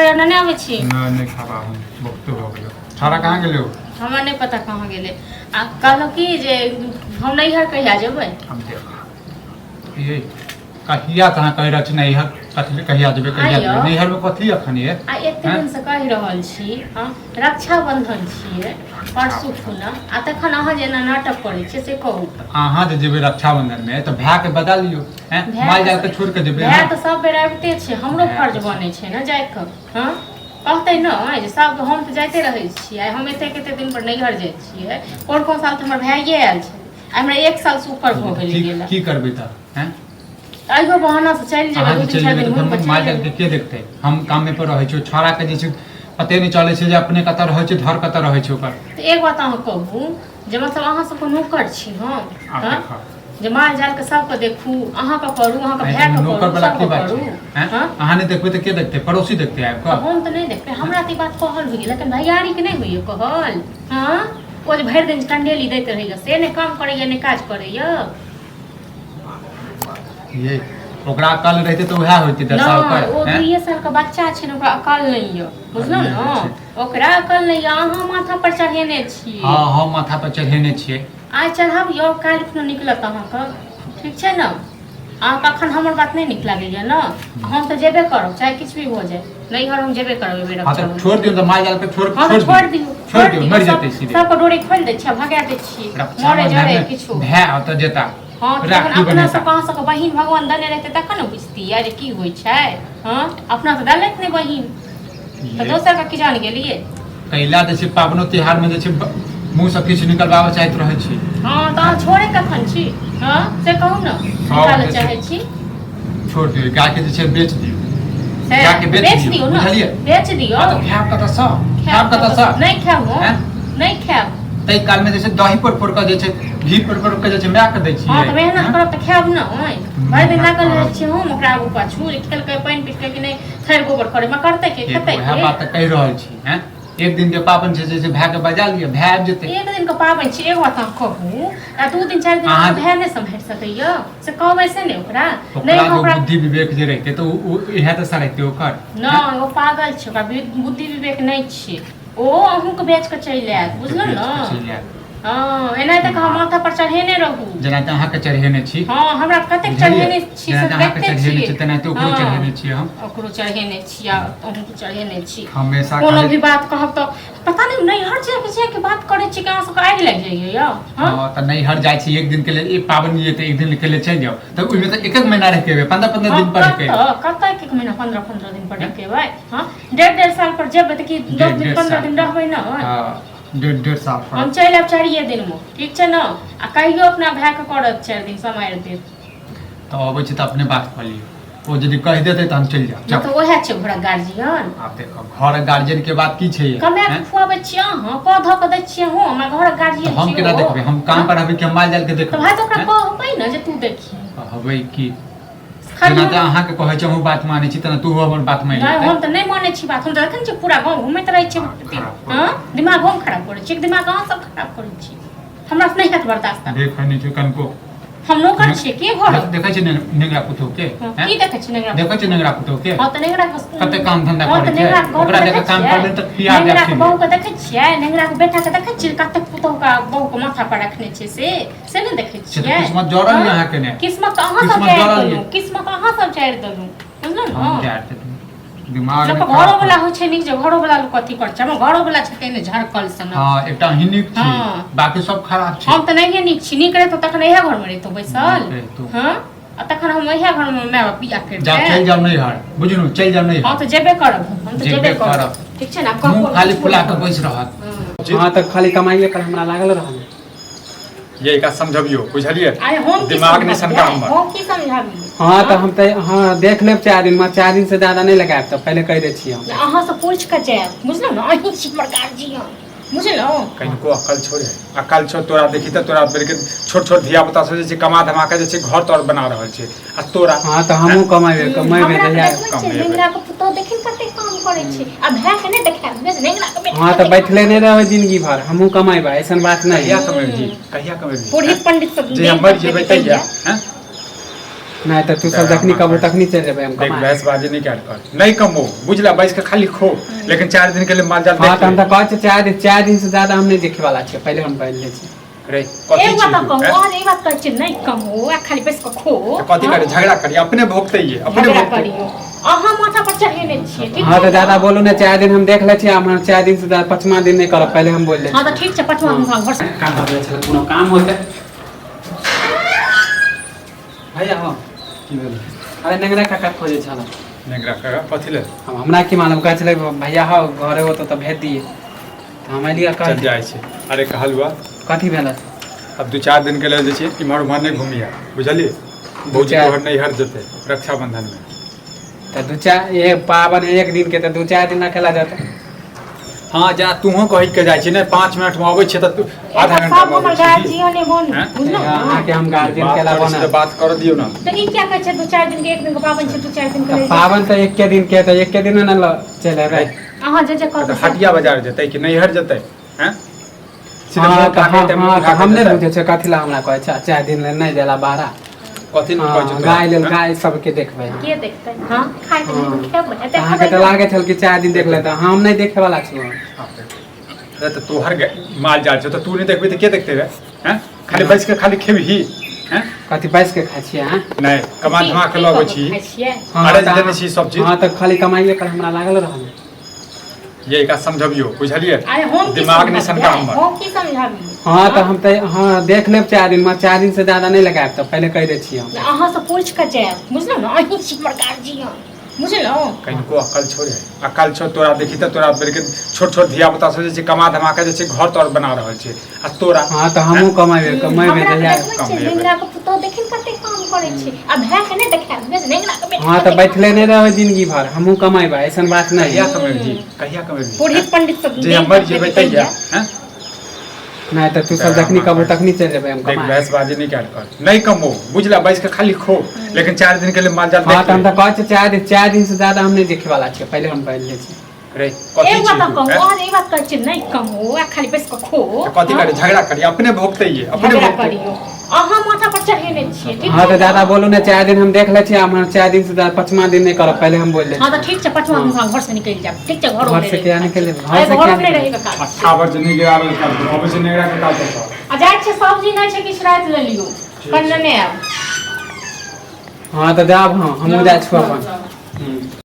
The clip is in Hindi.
करे ना नहीं आवे छी नहीं खाबा हम बहुत हो गेलो छौड़ा कहाँ गेलो हमरा नहीं पता कहाँ गेले आ कहलो कि जे हम नहीं हर कहिया जेबै हम देख ये कहिया कहाँ कह रह नहीं हर कथि कहिया जेबै कहिया जेबै नहीं हर में कथि अखन ये आ एते दिन से कहि रहल छी हां रक्षाबंधन छियै परसू खुना आ तखन अहाँ जेना नाटक करै छी से कहू अहाँ जे जेबै रक्षाबंधन में तो भाय के बता लियो हैं माय जाल के छोड़ के जेबै भाय तो सब बेर आबिते छै हमरो फर्ज बनै छै ना जाय के हां कहते न जे सब हम तो जाते रहै छियै हम एते कते दिन पर नैहर जाइ छियै कोन साल त हमर भाइये आयल छै हमरा 1 साल से ऊपर भ गेलै की करबै त हैं आइगो बहाना से चल जेबै 2-4 दिन हम माय जाल के देखते हम काम में पर रहै छै छौड़ा के जे छै पते नहीं चले छै जे अपने कत रहै छै घर कत रहै छै ओकर त एक बात अहाँ कहू जे मतलब अहाँ सब को नौकर छी हम जे माल जाल के सब के देखू अहाँ का करू अहाँ का भाय का नौकर वाला की बात करू हैं अहाँ नहीं देखबै त के देखते पड़ोसी देखते आब का हम त नहीं देखते हमरा त बात कहल होई लेकिन भैयारी के नहीं होई कहल हां ओ जे भर दिन कंडेली दैत रहैया से ने काम करैया ने काज करैया ये ओकरा अकल रहते तो वह होती 10 साल पर ओ 2 साल का बच्चा छै न ओकरा अकल नहीं य बुझलो न ओकरा अकल नहीं य अहाँ माथा पर चढ़ेने छी हां हम माथा पर चढ़ेने छियै आइ चढ़ाबियो काल्हि खुना निकलत अहाँ का ठीक छै न अहाँ कखन हमर बात नहीं निक लागैया न हम तो जेबे करब चाहे किछ भी हो जाए नहीं हर हम जेबे करब बेरा हां तो छोड़ दियो त माय जाल पे छोड़ दियो मर जेतै सीधे सब को डोरी खोल दै छी भगा दै छी मरे जरे किछो भै त जेता हां अपना सब कहां से बहिन भगवान देने रहते तखन न बुझती अरे की होय छै हां अपना तो दलत ने बहिन त दोसर का की जान गेलिए कैला जे छै पावनो त्योहार में जे छै मुंह सब किछ निकलबावे चाहत रहै छी हां त छोड़े कखन छी हां से कहू न निकाले चाहे छी छोड़ दियो गाय के जे छै बेच दियो गाय के बेच दियो बुझलिए बेच दियो तो खाब कत स खाब कत स नहीं खाब नहीं खाब तै काल में जे छै दही पर के जे छै घी पर के जे छै मै के दै छी हां त मेहनत करब त खाब न ओय भर दिन लागल रहै छी हम ओकरा आगू पाछू खेल के पानी पीट के कि नहीं थैर गोबर करे में करते के खेते के वह बात कह रहल छी हैं एक दिन के पावन छै जे भाय के बजा लियो भाय आबि जेतै एक दिन के पावन छै एक बात कहू आ 2 दिन 4 दिन भाय नहीं संभाल सकैया से कहबै से नहीं ओकरा नहीं ओकरा बुद्धि विवेक जे रहते तो इहे त सराइते ओकर न ओ पागल छै ओकरा बुद्धि विवेक नहीं छै ओ अहू के बेच के चलि आयत बुझलो न हां एना त हम माथा पर चढ़ेने रहू जेना त अहाँ के चढ़ेने छी हां हमरा कते चढ़ेने छी से देखते छी तेना त ओकरो चढ़ेने छी हम ओकरो चढ़ेने छी आ अहू के चढ़ेने छी हमेशा कोनो भी बात कहब त पता नहीं हर जगह के बात करे छी कहां से आग लग जाइए या हां त नहीं हर जाय छी एक दिन के लिए एक पावन ये त एक दिन के लिए चल जाओ त ओइ में त एक महीना रह के 15-15 दिन पर के कत एक महीना 15-15 दिन पर के भाई हां 1.5 साल पर जेब त कि 10 दिन 15 दिन रहबै न हां 1.5 साल पर हम चल अब 4 दिन में ठीक छै न आ कहियो अपना भाई के करत 4 दिन समय दे तो अबै छी त अपने बात कर लियो ओ यदि कह देते त हम चल जाब तो ओहे छै घोड़ा गार्जियन आप देखो घर गार्जियन के बात की छै कमे खुआबै छी हां पौधा के दै छी हो हमर घर गार्जियन हम केना देखबै हम काम पर आबै के माल जाल के देखबै तो भाई तो ओकरा कहबै न जे तू देखी कहबै की जेना त अहाँ के कहै छै हम बात मानै छी तना तू हमर बात मानि ले नहीं हम त नहीं मानै छी बात हम त देखन छी पूरा गांव घुमैत रहै छी हां दिमाग हम खराब करै छी दिमाग अहाँ सब खराब करै छी हमरा से नहीं हैत बर्दाश्त देखै नै छै कनको हम नौकर छी के घर देखै छी नेंगरा पुतो के की देखै छी नेंगरा देखै छी नेंगरा पुतो के हां त नेंगरा कते काम धंधा करै छै ओकरा देख काम करले त पिया नेंगरा के बहू के देखै छियै नेंगरा के बेटा के देखै छियै कते पुतो का बहू के माथा पर रखने छै से नहीं देखै छियै किस्मत जोड़ल यहां के ने किस्मत अहाँ सब जोड़ल किस्मत अहाँ सब जोड़ देलु बुझलो न दिमाग में घरो वाला हो छै निक जे घरो वाला लोग कथि कर छै हम घरो वाला छते ने झरकल सन हां एकटा ही निक छी बाकी सब खराब छै हम त नहीं निक छी निक रहे तो तखन एहे घर में रहितो बैसल हां आ तखन हम एहे घर में माय बाप पिया कर जा चल जाओ नहीं हर बुझनु चल जाओ नहीं हां त जेबे करब हम त जेबे करब ठीक छै ना कहू खाली फुला के बैस रहत हां त खाली कमाइए कर हमरा लागल रहल ये का समझबियो बुझलिए दिमाग ने सनका हमर हम की समझाबी हां त हम त हां देख लेब 4 दिन में 4 दिन से ज्यादा नहीं लगाब त पहले कह दे छी हम अहाँ से पूछ के जाय बुझलो न अहीं छी हमर गार्जियन बुझलो कनको अकल छोड़े अकल छोड़ तोरा देखी त तोरा बेर के छोट छोट धिया पुता से जे कमा धमा के जे घर तोर बना रहल छै आ तोरा हां त हमहु कमाइबे जहिया नेंगरा के पुतो देखिन कते काम करे छै आ भाय के ने देखा नेंगरा के हां त बैठले नहीं रहबे जिंदगी भर हमहु कमाइबे ऐसन बात नहीं कहिया कमेबी पुरोहित पंडित सब जे हम मर जेबै तैया हैं नहीं तो तू सब जखनी कबो तखनी चल जेबे हम देख कमाए। बहसबाजी नहीं कर नहीं कमो बुझला बैस के खाली खो लेकिन 4 दिन के लिए माल जाल हाँ देख तो हम ले। तो कहै छी 4 दिन से ज्यादा हम नहीं देखे वाला छियै पहले हम बैठ जाइ छी। रे कथी एक बात छी कहूँ हैं? और एक बात कहै छी नहीं कमो आ खाली पैसा खो तो कथी करे झगड़ा करी अपने भोगते ही अपने झगड़ा भोगते करियो अहाँ माथा पर चढ़ेने छियै ठीक हाँ तो छै? ज्यादा बोलू ना 4 दिन हम देख ले छी हम 4 दिन से ज्यादा 5वां दिन नहीं करब पहले हम बोल ले हाँ तो ठीक छै पटवा हम घर से काम हो छै कोनो काम होते भैया हो की भेल अरे नेंगरा काका खोजे छला नेगरा का कथी ले हमरा की मालूम कहै छलै भैया हो घरे हो तो भेज दिए तो हम एलिया चल कह जाए छे अरे कहलुआ कथी भेल अब 2-4 दिन के लिए जे छे इमहर उमहर नहीं घूमिया बुझलिए भौजी चार- तोहर नहीं हर जते रक्षाबंधन में तो 2-4 ये पावन एक दिन के तो 2-4 दिन अकेला जाता हाँ जा तूहो कहि के जाय छी ने 5 मिनट में आबै छे त आधा घंटा सब में हमर आबै छी गार्जियन ने बोल हैं? बुझलो यहाँ के हम गार्जियन बात केला करै छी बना तो बात कर दियो ना तो ई क्या कहै छै 2-4 दिन के एक दिन के पाबन छै 2-4 दिन के तो लेल पावन तो एक के दिन के तो एक के दिन न चले रे अहाँ जे तो कहबै हटिया बाजार जते कि नहीं हर जते हैं सीधे हाँ मुंह तो ताके ते मुंह हाँ उठा के हम नहीं जतै। बुझे छै कथी ला हमरा कहै छै 4 दिन ले नहीं देला बाहर कथी न कहै छै गाय लेल गाय सबके देखबै के देखतै हां खाइ के हाँ। नहीं खेबै एते अहाँ के तो लागे छल कि 4 दिन देख लेता हम नहीं देखे वाला छी अरे तो तोहर माल जाल छै तो तू नहीं देखबी तो के देखते रे हैं खाली बैस के खाली खेबही हैं कथी बैस के खाइ छियै हैं नहीं कमा धमा के लगे छी खाइ छियै अरे तो देने छी सब चीज हाँ तो खाली कमाइए पर हमरा लागल रहल ये का समझबियो बुझलिए अरे हम की दिमाग नहीं सनका समझाबी? हमर हम की समझाबी हाँ तो हम तो हाँ देख लेब 4 दिन में 4 दिन से ज्यादा नहीं लगाएब तो पहले कह दे छी हम अहाँ से पूछ के जायब बुझलौ ना अहीं छी हमर गार्जियन बुझलौ कनिको अकल छोड़े अकल छो तोरा देखी त तोरा बेर के छोट छोट धिया पुता सब जे छै कमा धमा के जे छै घर तोर बना रहल छै आ तोरा हाँ तो हमहूँ कमाइबे कमाइबे हमरा जहिया देखबै छै नेंगरा के पुतौ देखिन कते काम करै छै आ भाय के नहि देखाब बस नेंगरा के बेटा हाँ तो बैठले नहीं रहो जिंदगी भर हमहूँ कमाइबे ऐसा बात नहीं कहिया है कमेबही कहिया कमेबही पुरोहित पंडित सब जे हमर जेबै तहिया हैं नहीं तो तू सब जखनी कबो तखनी चल जेबे हम देख कमाए बहसबाजी नहीं कर नहीं कमो बुझला बैस के खाली खो लेकिन 4 दिन के लिए माल जाल हाँ देख तो हम ले। तो कहै छी 4 दिन से ज्यादा हम नहीं देखे वाला छियै पहले हम बैठ जाइ छी अरे कथी एक छी बात कहूँ हैं? और एक बात कहै छी नहीं कहूँ आ खाली पैसा खो तो कथी करे झगड़ा करी अपने भोगते ही अपने झगड़ा भोगते करियो अहाँ माथा पर चढ़ेने छियै ठीक हाँ तो छै? ज्यादा बोलू ना 4 दिन हम देख ले छी हम 4 दिन से ज्यादा 5वां दिन नहीं करब पहले हम बोल ले हाँ तो ठीक छै पटवा हम घर से निकल जाब ठीक छै घर घर से क्या निकले घर से घर क्या में निकले रही का अठावर जे नहीं गिरा रहल काल अबे से नेगरा के काल तक आ जाइ छै सब्जी नहीं छै किछ रात ले लियो कन्ने ने आब हाँ तो जाब हाँ हमहूँ जाइ छी अपन